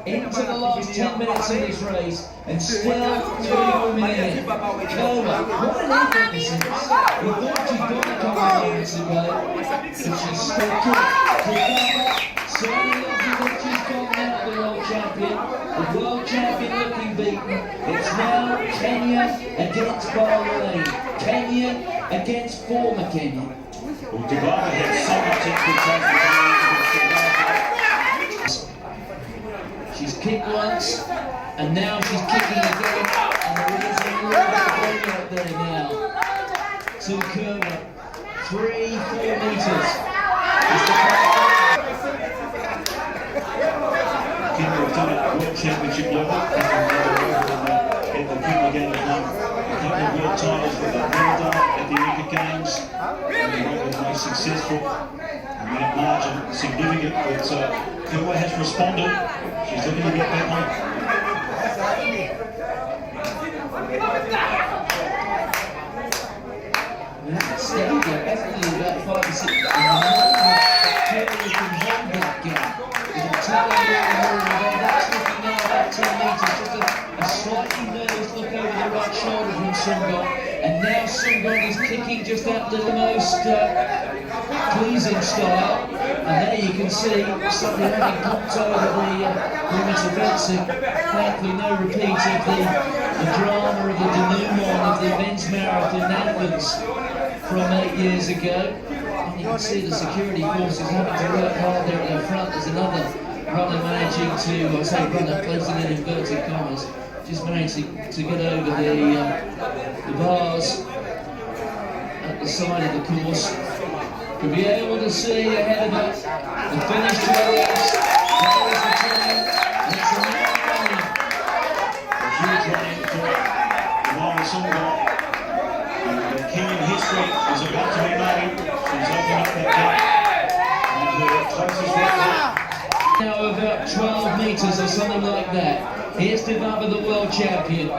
Into the last 10 minutes of this race, and still 3 women in. Koma, what an effort this is. We thought she'd got a couple of minutes ago, but she's still good. Certainly looking that she's got now the world champion. The world champion looking beaten. It's now Kenya against Bahrain. Kenya against former Kenya. Well, Dubai has so much expectation. She's kicked once, and now she's kicking again, and there is a little out there now. To Koma, 3-4 meters. Kenya have done it at World Championship level. Get the people again at home. A couple of world titles with the World at the Olympic Games. And they were very successful. And that margin significant, but Koma has responded. She's looking to get back home. Steady there, definitely about 5 or 6. Kenya can hold that gap. That's looking now about 10 metres. Just a slightly nervous look over the right shoulder from Sungon. And now Sungon is kicking just out the most pleasing style. And there you can see something having popped over the women's fencing. Thankfully no repeat of the drama of the denouement of the men's marathon in Athens from 8 years ago. And you can see the security forces having to work hard there at the front. There's another runner managing to, I say runner, closing in inverted commas, just managed to get over the bars at the side of the course. To be able to see ahead of us the finish to the race. That is the time. It's a new running. A huge running for Inooro Sungon. And Kenyan history is about to be made. She's opening up that gap. And her closest record. Now about 12 metres or something like that. Here's Devaba, the world champion.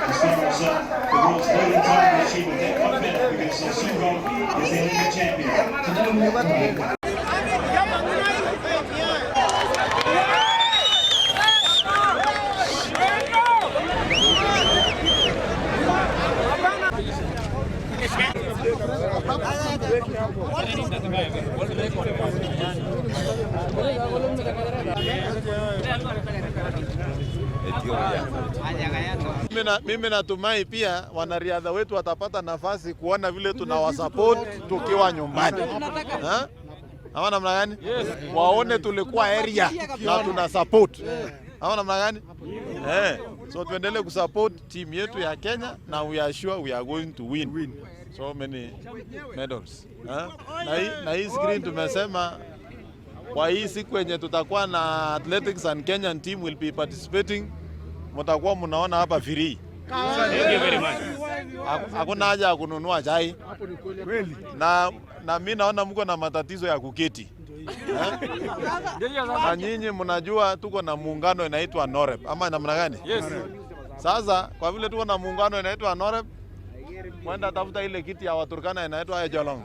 As far as the world's leading time this year with that one minute, because Sungon is the Olympic champion. Mimi natumai pia wanariadha wetu watapata nafasi kuona vile tunawasupport tukiwa nyumbani. Hawa namna gani? Waone tulikuwa area na tuna support. Hawa namna gani? So tuendelee kusupport team yetu ya Kenya na we are sure we are going to win so many medals. Na hii screen tumesema kwa hii siku yenye tutakuwa na athletics and Kenyan team will be participating, mtakuwa mnaona hapa free. Thank you very much. Hakuna haja ya kununua chai. Kweli. Na mimi naona mko na matatizo ya kuketi. Na nyinyi mnajua tuko na muungano inaitwa Inooro ama namna gani? Yes. Sasa kwa vile tuko na muungano inaitwa Inooro, kwenda tafuta ile kiti ya Waturkana inaitwa Ejolong.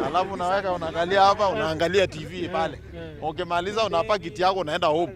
Alafu unaweka unaangalia hapa, unaangalia TV pale. Ukimaliza unapa kiti yako unaenda home.